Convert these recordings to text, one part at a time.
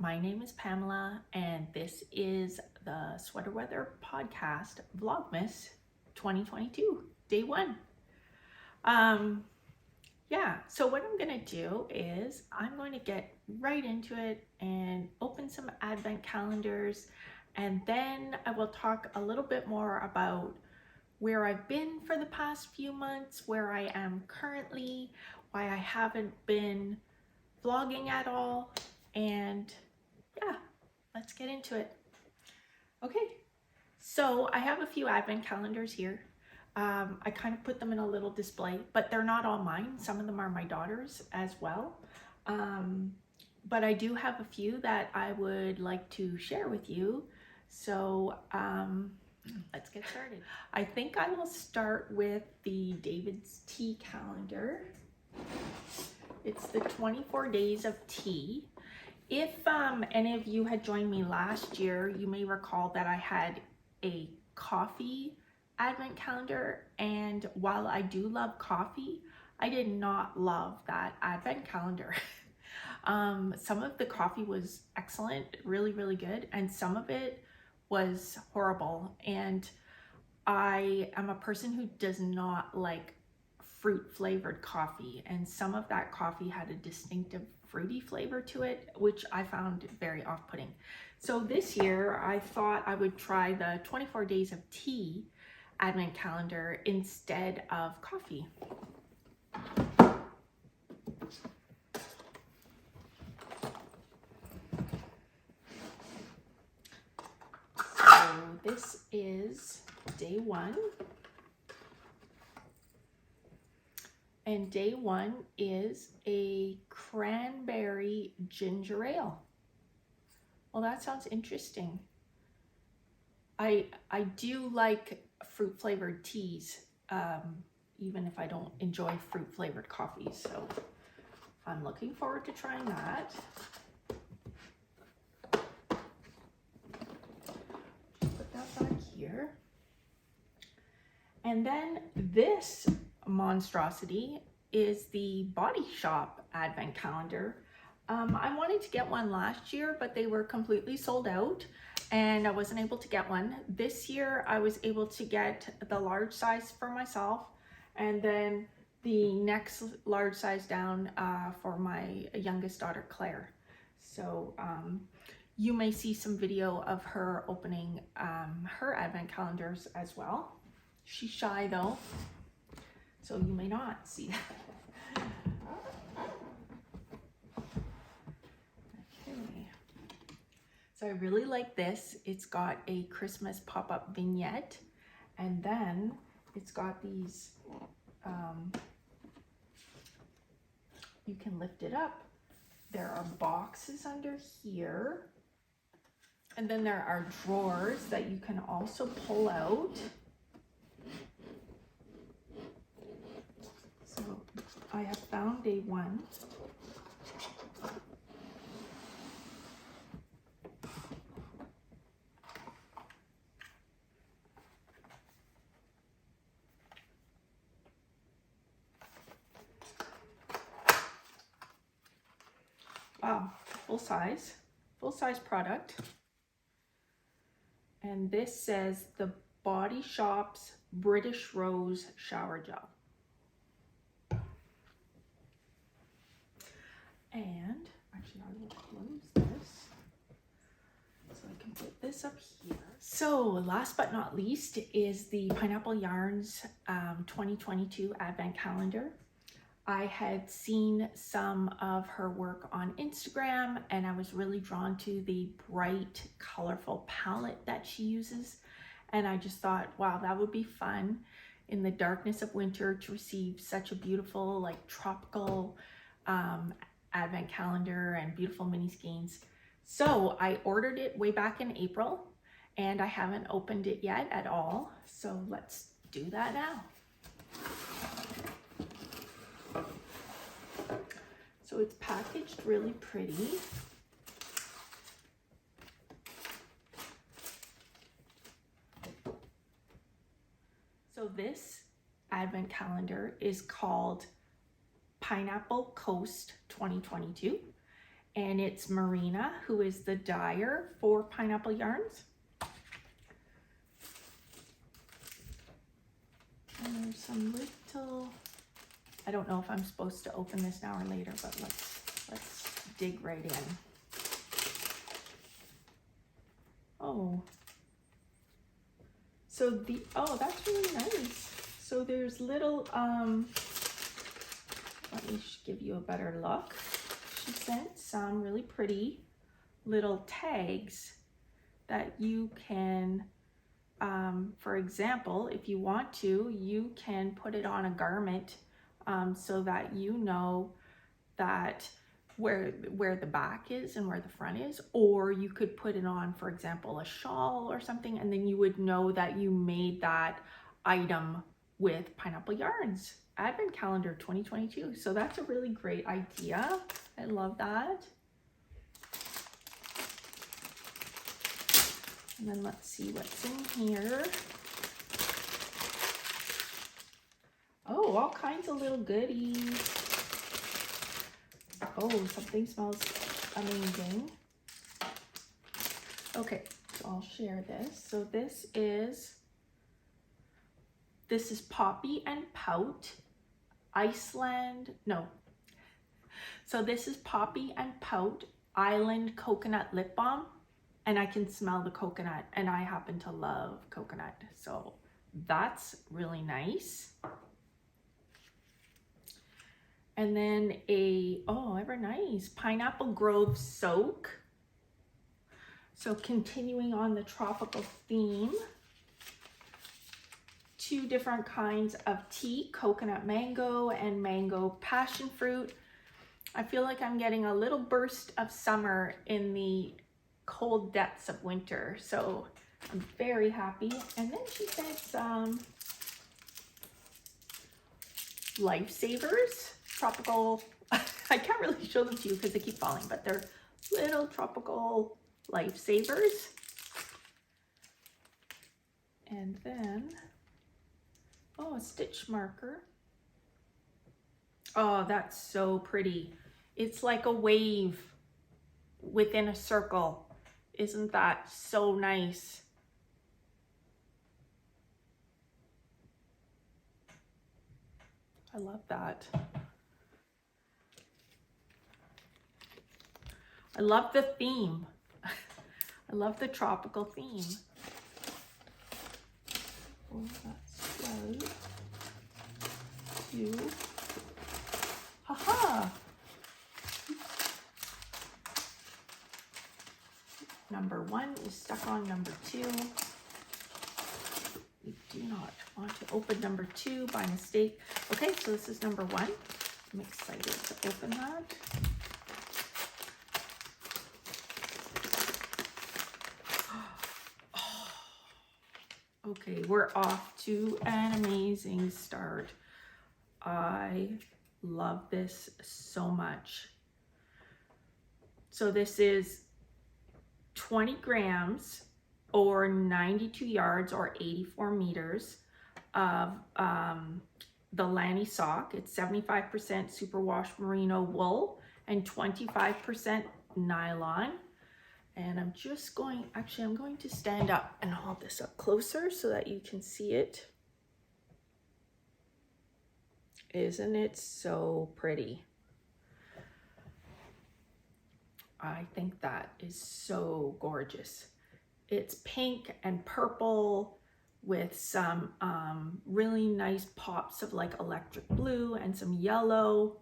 my name is Pamela, and this is the Sweater Weather Podcast, Vlogmas 2022, day 1. So what I'm gonna do is I'm going to get right into it and open some advent calendars, and then I will talk a little bit more about where I've been for the past few months, where I am currently, why I haven't been vlogging at all, and yeah, let's get into it. Okay, so I have a few advent calendars here. I kind of put them in a little display, but they're not all mine. Some of them are my daughter's as well. But I do have a few that I would like to share with you. So let's get started. I think I will start with the David's Tea calendar. It's the 24 days of tea. If any of you had joined me last year, you may recall that I had a coffee advent calendar, and while I do love coffee, I did not love that advent calendar. Some of the coffee was excellent, really, really good, and some of it was horrible. And I am a person who does not like fruit flavored coffee, and some of that coffee had a distinctive fruity flavor to it, which I found very off-putting. So this year I thought I would try the 24 days of tea advent calendar instead of coffee. So this is day 1. And day 1 is a cranberry ginger ale. Well, that sounds interesting. I do like fruit flavored teas, even if I don't enjoy fruit flavored coffees. So I'm looking forward to trying that. Just put that back here. And then this monstrosity is the Body Shop advent calendar. I wanted to get one last year, but they were completely sold out and I wasn't able to get one. This year I was able to get the large size for myself, and then the next large size down for my youngest daughter, Claire. So you may see some video of her opening her advent calendars as well. She's shy though, so you may not see that. Okay. So I really like this. It's got a Christmas pop-up vignette, and then it's got these, you can lift it up. There are boxes under here, and then there are drawers that you can also pull out. So I have found day 1. Wow, full size product. And this says the Body Shop's British Rose Shower Gel. And actually I will close this so I can put this up here. So last but not least is the Pineapple Yarns 2022 advent calendar. I had seen some of her work on Instagram, and I was really drawn to the bright, colorful palette that she uses. And I just thought, wow, that would be fun in the darkness of winter to receive such a beautiful, like tropical advent calendar and beautiful mini skeins. So I ordered it way back in April, and I haven't opened it yet at all. So let's do that now. So it's packaged really pretty. So this advent calendar is called Pineapple Coast 2022, and it's Marina, who is the dyer for Pineapple Yarns. And there's some little, I don't know if I'm supposed to open this now or later, but let's dig right in. Oh, so oh, that's really nice. So there's little, let me give you a better look. She sent some really pretty little tags that you can, for example, if you want to, you can put it on a garment so that you know that where the back is and where the front is, or you could put it on, for example, a shawl or something, and then you would know that you made that item with Pineapple Yarns Advent Calendar 2022. So that's a really great idea. I love that. And then let's see what's in here. Oh, all kinds of little goodies. Oh, something smells amazing. Okay, so I'll share this. So this is Poppy and Pout Iceland. No. So this is Poppy and Pout Island Coconut Lip Balm. And I can smell the coconut, and I happen to love coconut. So that's really nice. And then ever nice, Pineapple Grove Soak. So continuing on the tropical theme, 2 different kinds of tea, coconut mango and mango passion fruit. I feel like I'm getting a little burst of summer in the cold depths of winter, so I'm very happy. And then she sent some lifesavers, tropical, I can't really show them to you because they keep falling, but they're little tropical lifesavers. And then, oh, a stitch marker. Oh, that's so pretty. It's like a wave within a circle. Isn't that so nice? I love that. I love the theme. I love the tropical theme. Oh, that's right. 2. Haha. Number 1 is stuck on number 2. We do not want to open number 2 by mistake. Okay, so this is number 1. I'm excited to open that. Okay, we're off to an amazing start. I love this so much. So this is 20 grams or 92 yards or 84 meters of the Lanny sock. It's 75% superwash merino wool and 25% nylon. And I'm just going, actually I'm going to stand up and hold this up closer so that you can see it. Isn't it so pretty? I think that is so gorgeous. It's pink and purple with some really nice pops of like electric blue and some yellow.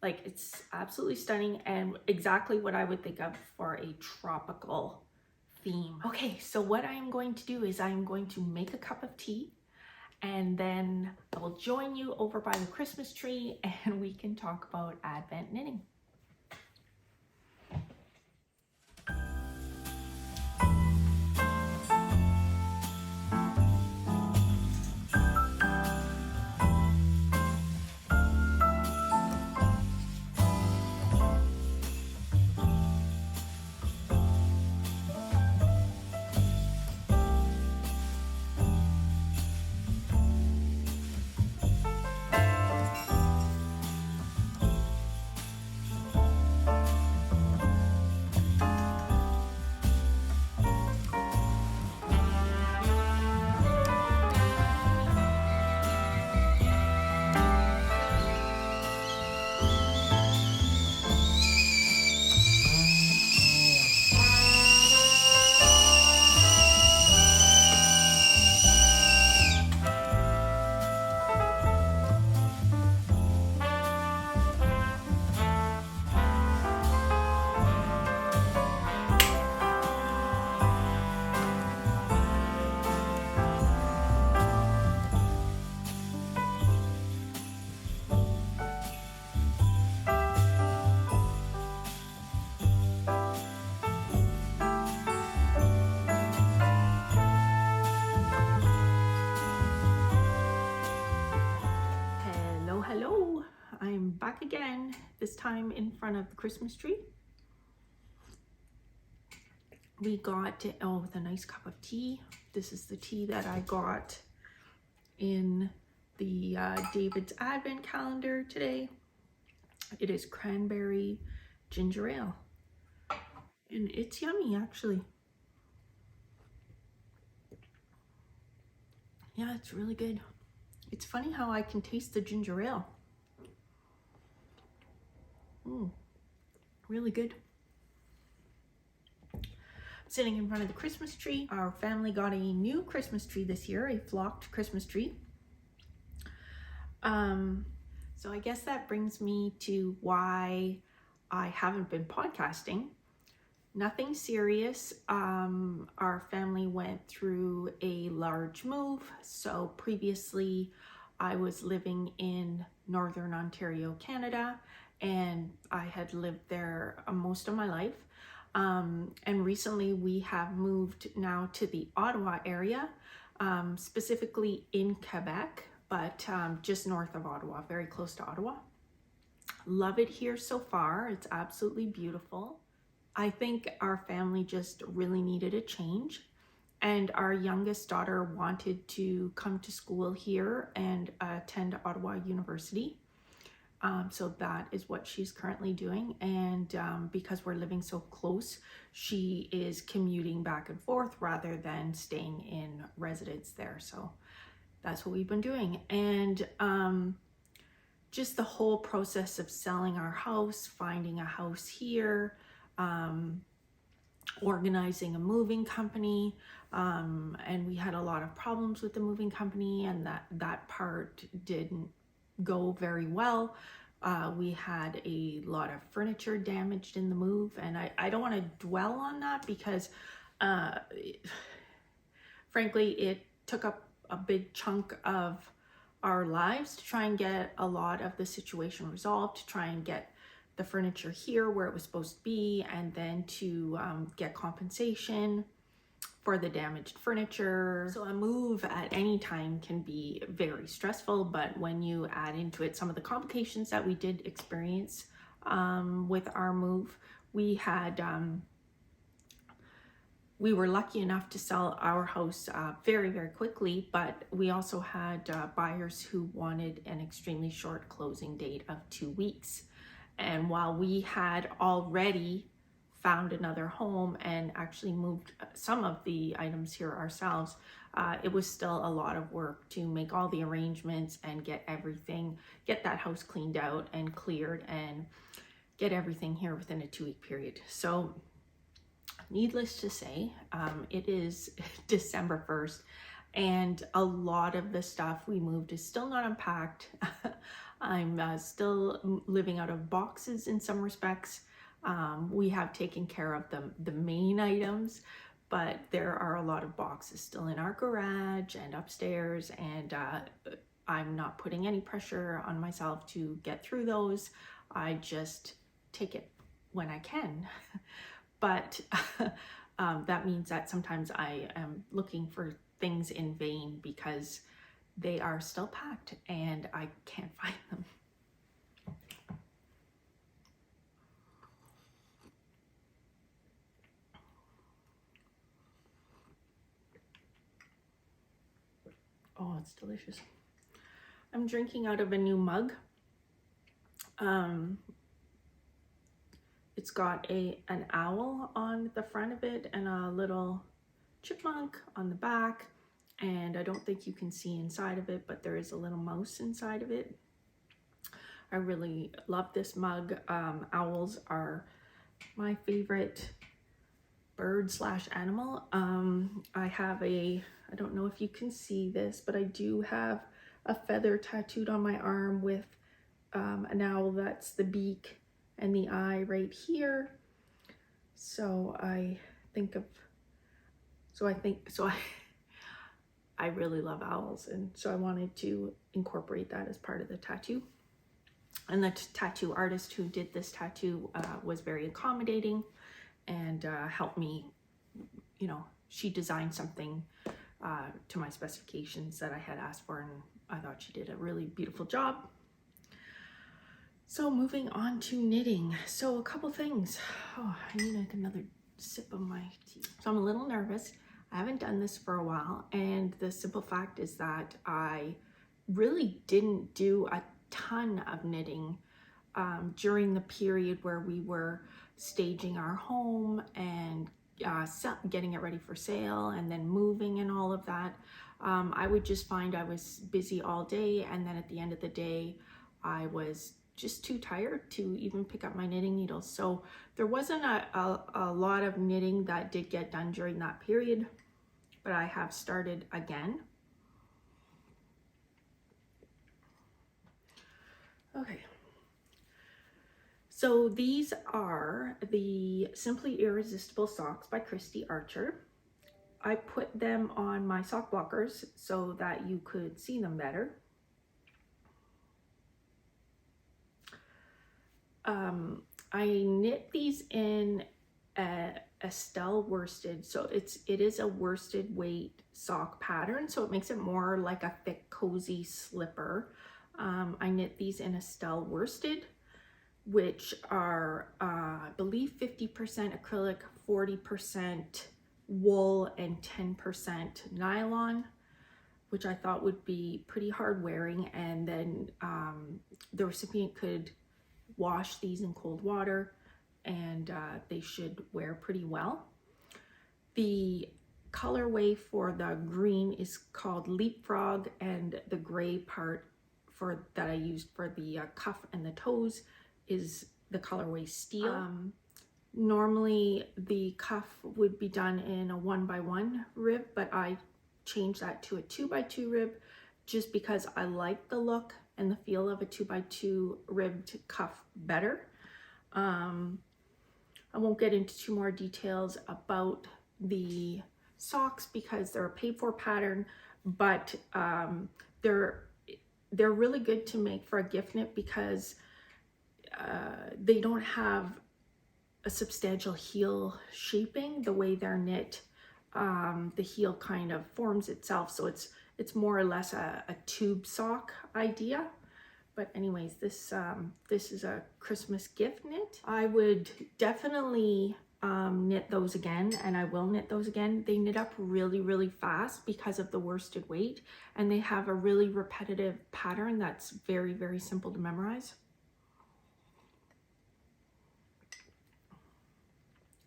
Like, it's absolutely stunning and exactly what I would think of for a tropical theme. Okay, so what I am going to do is I am going to make a cup of tea, and then I will join you over by the Christmas tree and we can talk about Advent knitting. I'm back again, this time in front of the Christmas tree. We got, with a nice cup of tea. This is the tea that I got in the David's Advent calendar today. It is cranberry ginger ale. And it's yummy, actually. Yeah, it's really good. It's funny how I can taste the ginger ale. Really good. Sitting in front of the Christmas tree. Our family got a new Christmas tree this year, a flocked Christmas tree. So I guess that brings me to why I haven't been podcasting. Nothing serious. Our family went through a large move. So previously I was living in Northern Ontario, Canada, and I had lived there most of my life. And recently we have moved now to the Ottawa area, specifically in Quebec, but just north of Ottawa, very close to Ottawa. Love it here so far. It's absolutely beautiful. I think our family just really needed a change, and our youngest daughter wanted to come to school here and attend Ottawa University. So that is what she's currently doing, and because we're living so close, she is commuting back and forth rather than staying in residence there. So that's what we've been doing. And just the whole process of selling our house, finding a house here, organizing a moving company, and we had a lot of problems with the moving company, and that part didn't go very well. We had a lot of furniture damaged in the move, and I don't want to dwell on that because frankly it took up a big chunk of our lives to try and get a lot of the situation resolved, to try and get the furniture here where it was supposed to be, and then to get compensation for the damaged furniture. So a move at any time can be very stressful, but when you add into it some of the complications that we did experience with our move, we had we were lucky enough to sell our house very, very quickly, but we also had buyers who wanted an extremely short closing date of 2 weeks. And while we had already found another home and actually moved some of the items here ourselves, it was still a lot of work to make all the arrangements and get that house cleaned out and cleared and get everything here within a 2-week period. So needless to say, it is December 1st, and a lot of the stuff we moved is still not unpacked. I'm still living out of boxes in some respects. We have taken care of the main items, but there are a lot of boxes still in our garage and upstairs, and I'm not putting any pressure on myself to get through those. I just take it when I can. But that means that sometimes I am looking for things in vain because they are still packed and I can't find them. Oh, it's delicious. I'm drinking out of a new mug. It's got an owl on the front of it and a little chipmunk on the back. And I don't think you can see inside of it, but there is a little mouse inside of it. I really love this mug. Owls are my favorite bird/animal. I have I don't know if you can see this, but I do have a feather tattooed on my arm with an owl. That's the beak and the eye right here. I really love owls, and so I wanted to incorporate that as part of the tattoo. And the tattoo artist who did this tattoo was very accommodating and helped me, she designed something to my specifications that I had asked for, and I thought she did a really beautiful job. So moving on to knitting. So a couple things. Oh, I need like another sip of my tea. So I'm a little nervous. I haven't done this for a while, and the simple fact is that I really didn't do a ton of knitting during the period where we were staging our home and getting it ready for sale and then moving and all of that. I would just find I was busy all day, and then at the end of the day I was just too tired to even pick up my knitting needles. So there wasn't a lot of knitting that did get done during that period, but I have started again. Okay. So these are the Simply Irresistible Socks by Christy Archer. I put them on my sock blockers so that you could see them better. I knit these in a Estelle worsted, so it is a worsted weight sock pattern, so it makes it more like a thick cozy slipper. I knit these in Estelle worsted, which are I believe 50% acrylic, 40% wool, and 10% nylon, which I thought would be pretty hard wearing, and then the recipient could wash these in cold water and they should wear pretty well. The colorway for the green is called Leapfrog, and the gray part that I used for the cuff and the toes is the colorway Steel. Normally the cuff would be done in a 1x1 rib, but I changed that to a 2x2 rib just because I like the look and the feel of a 2x2 ribbed cuff better. I won't get into too more details about the socks because they're a paid for pattern, but they're really good to make for a gift knit because they don't have a substantial heel shaping the way they're knit. The heel kind of forms itself, so it's more or less a tube sock idea. But anyways, this is a Christmas gift knit. I would definitely knit those again, and I will knit those again. They knit up really, really fast because of the worsted weight, and they have a really repetitive pattern that's very, very simple to memorize.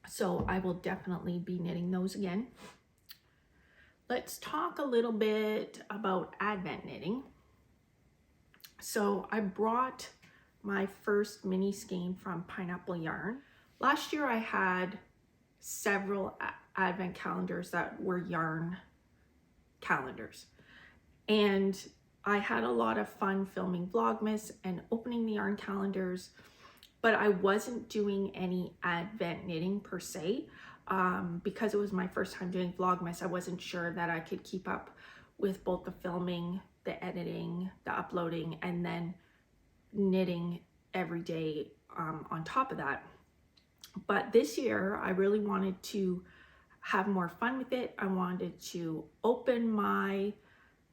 So I will definitely be knitting those again. Let's talk a little bit about Advent knitting. So I brought my first mini skein from Pineapple Yarn. Last year I had several Advent calendars that were yarn calendars, and I had a lot of fun filming Vlogmas and opening the yarn calendars, but I wasn't doing any Advent knitting per se because it was my first time doing Vlogmas. I wasn't sure that I could keep up with both the filming, the editing, the uploading, and then knitting every day on top of that. But this year I really wanted to have more fun with it. I wanted to open my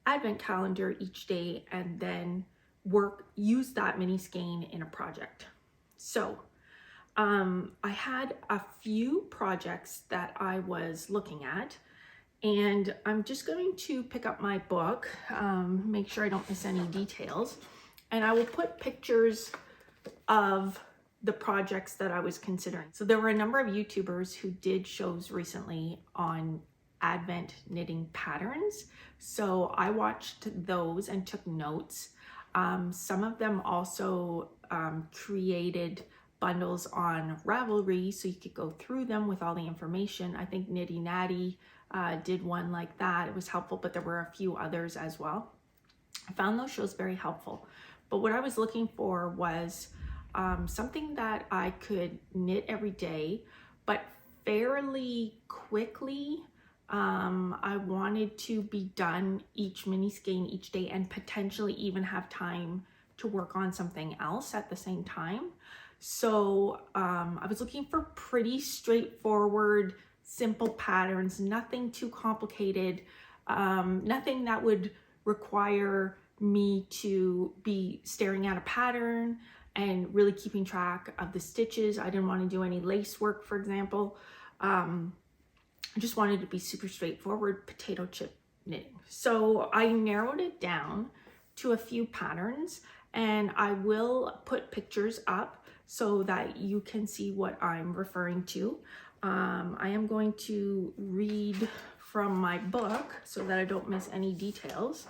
Advent calendar each day and then use that mini skein in a project. So I had a few projects that I was looking at, and I'm just going to pick up my book, make sure I don't miss any details, and I will put pictures of the projects that I was considering. So there were a number of YouTubers who did shows recently on Advent knitting patterns, so I watched those and took notes. Some of them also created bundles on Ravelry, so you could go through them with all the information. I think Nitty Natty did one like that. It was helpful, but there were a few others as well. I found those shows very helpful. But what I was looking for was something that I could knit every day, but fairly quickly. I wanted to be done each mini skein each day and potentially even have time to work on something else at the same time. So I was looking for pretty straightforward, simple patterns, nothing too complicated, nothing that would require me to be staring at a pattern and really keeping track of the stitches. I didn't want to do any lace work, for example. I just wanted to be super straightforward potato chip knitting. So I narrowed it down to a few patterns, and I will put pictures up so that you can see what I'm referring to. I am going to read from my book so that I don't miss any details.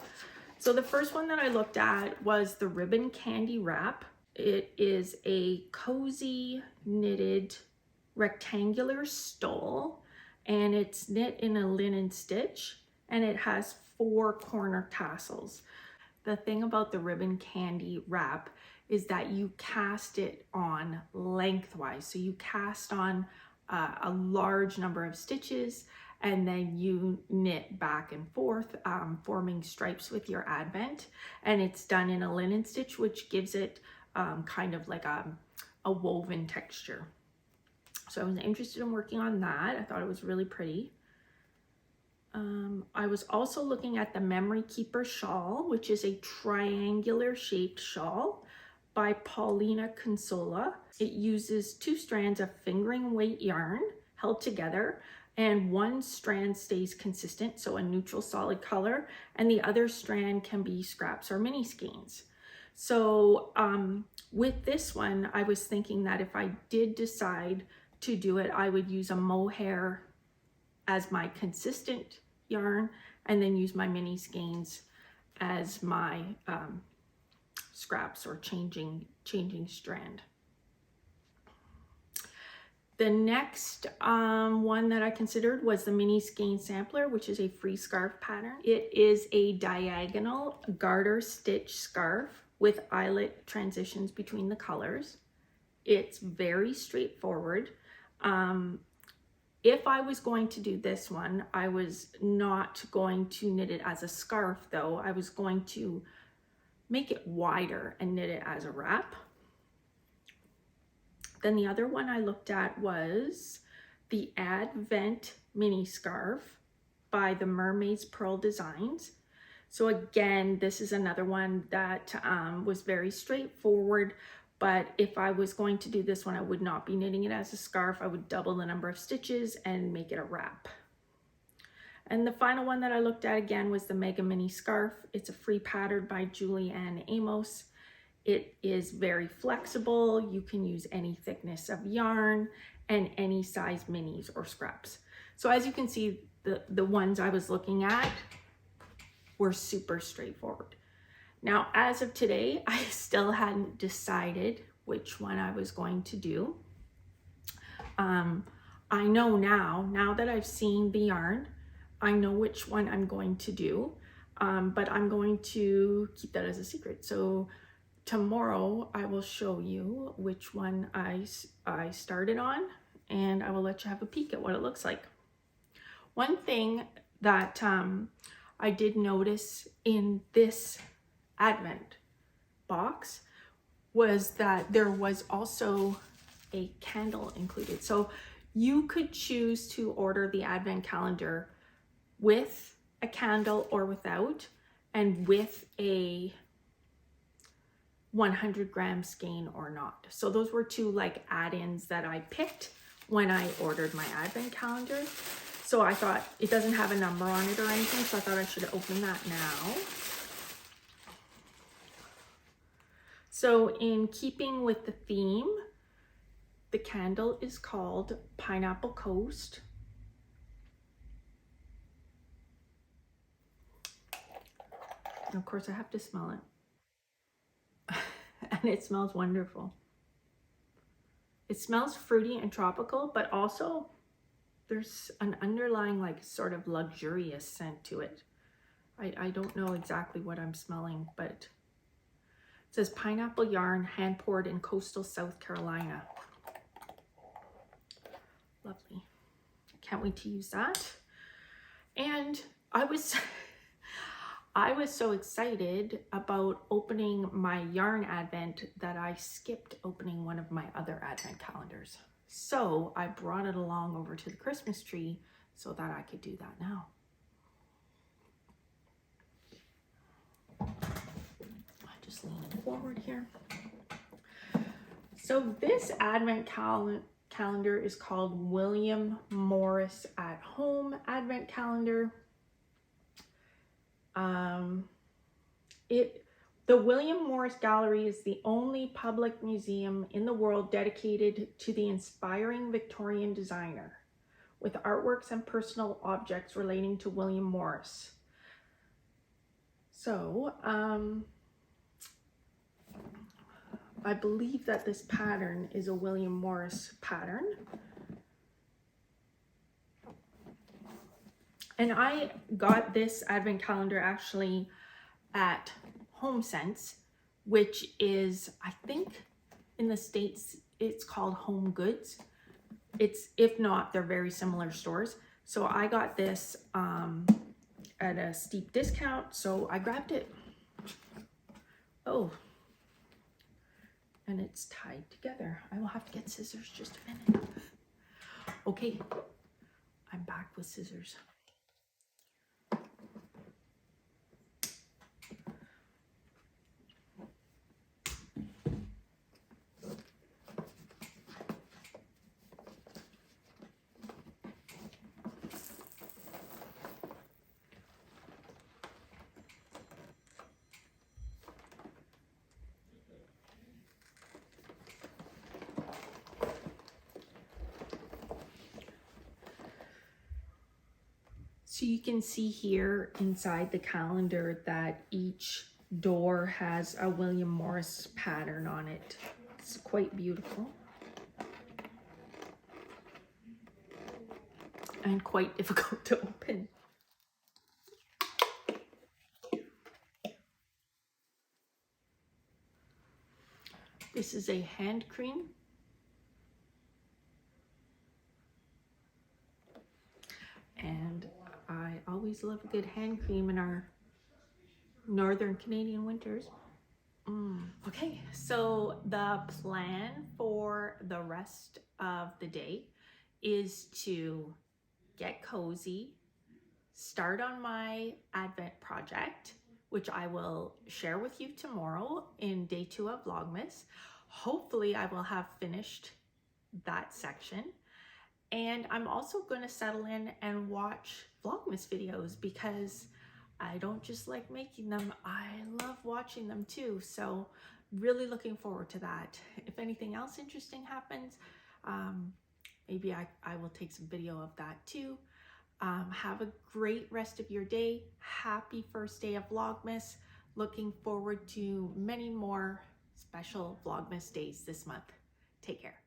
So the first one that I looked at was the Ribbon Candy Wrap. It is a cozy knitted rectangular stole, and it's knit in a linen stitch, and it has 4 corner tassels. The thing about the Ribbon Candy Wrap is that you cast it on lengthwise. So you cast on a large number of stitches, and then you knit back and forth, forming stripes with your Advent. And it's done in a linen stitch, which gives it kind of like a woven texture. So I was interested in working on that. I thought it was really pretty. I was also looking at the Memory Keeper shawl, which is a triangular shaped shawl by Paulina Consola. It uses 2 strands of fingering weight yarn held together, and 1 strand stays consistent, so a neutral solid color, and the other strand can be scraps or mini skeins. So with this one, I was thinking that if I did decide to do it, I would use a mohair as my consistent yarn, and then use my mini skeins as my scraps or changing strand. The next one that I considered was the Mini Skein Sampler, which is a free scarf pattern. It is a diagonal garter stitch scarf with eyelet transitions between the colors. It's very straightforward. If I was going to do this one, I was not going to knit it as a scarf though. I was going to make it wider and knit it as a wrap. Then the other one I looked at was the Advent Mini Scarf by the Mermaid's Pearl Designs. So again, this is another one that was very straightforward, but if I was going to do this one, I would not be knitting it as a scarf. I would double the number of stitches and make it a wrap. And the final one that I looked at again was the Mega Mini Scarf. It's a free pattern by Julianne Amos. It is very flexible. You can use any thickness of yarn and any size minis or scraps. So as you can see, the ones I was looking at were super straightforward. Now, as of today, I still hadn't decided which one I was going to do. I know now that I've seen the yarn, I know which one I'm going to do, but I'm going to keep that as a secret. So tomorrow I will show you which one I started on, and I will let you have a peek at what it looks like. One thing that I did notice in this Advent box was that there was also a candle included. So you could choose to order the Advent calendar with a candle or without, and with a 100-gram skein or not. So those were 2 like add-ins that I picked when I ordered my Advent calendar. So I thought, it doesn't have a number on it or anything, so I thought I should open that now. So in keeping with the theme, the candle is called Pineapple Coast. And of course I have to smell it. And it smells wonderful. It smells fruity and tropical, but also there's an underlying like sort of luxurious scent to it. I don't know exactly what I'm smelling, but it says pineapple yarn hand poured in coastal South Carolina. Lovely. Can't wait to use that. And I was so excited about opening my yarn Advent that I skipped opening one of my other Advent calendars. So I brought it along over to the Christmas tree so that I could do that now. I just lean forward here. So this Advent calendar is called William Morris at Home Advent Calendar. The William Morris Gallery is the only public museum in the world dedicated to the inspiring Victorian designer, with artworks and personal objects relating to William Morris. So, I believe that this pattern is a William Morris pattern. And I got this Advent calendar actually at HomeSense, which is, I think in the States, it's called Home Goods. If not, they're very similar stores. So I got this at a steep discount, so I grabbed it. Oh, and it's tied together. I will have to get scissors just a minute. Okay, I'm back with scissors. So you can see here inside the calendar that each door has a William Morris pattern on it. It's quite beautiful. And quite difficult to open. This is a hand cream. And I always love a good hand cream in our northern Canadian winters. Okay, so the plan for the rest of the day is to get cozy, start on my Advent project, which I will share with you tomorrow in day 2 of Vlogmas. Hopefully I will have finished that section. And I'm also going to settle in and watch Vlogmas videos because I don't just like making them, I love watching them too. So really looking forward to that. If anything else interesting happens, maybe I will take some video of that too. Have a great rest of your day. Happy first day of Vlogmas. Looking forward to many more special Vlogmas days this month. Take care.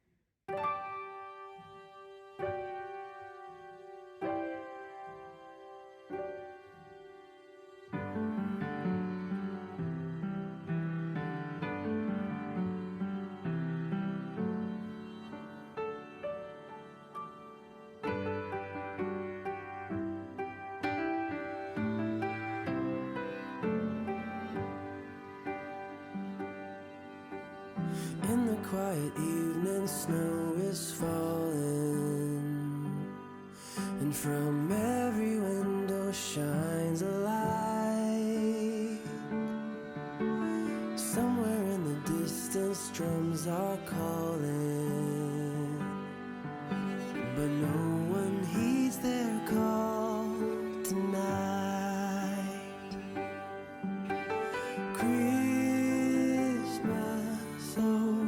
In the quiet evening, snow is falling, and from every window shines a light. Somewhere in the distance, drums are calling, but no one heeds their call tonight. Christmas, oh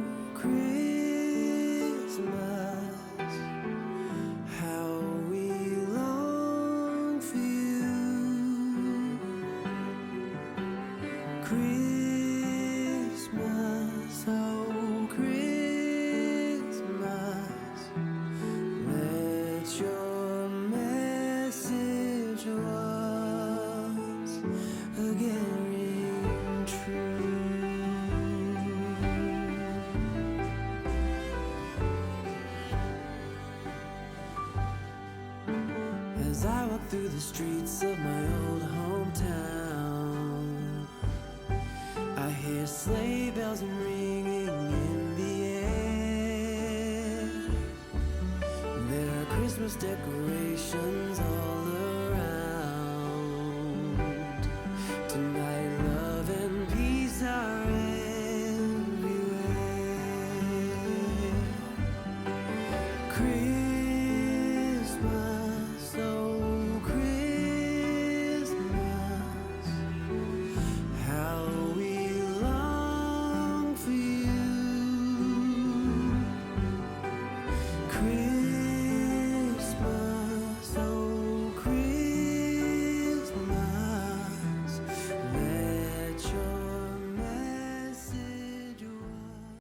Christmas, let your message once again ring true. As I walk through the streets of my old hometown, I hear sleigh bells ringing in the air. There are Christmas decorations all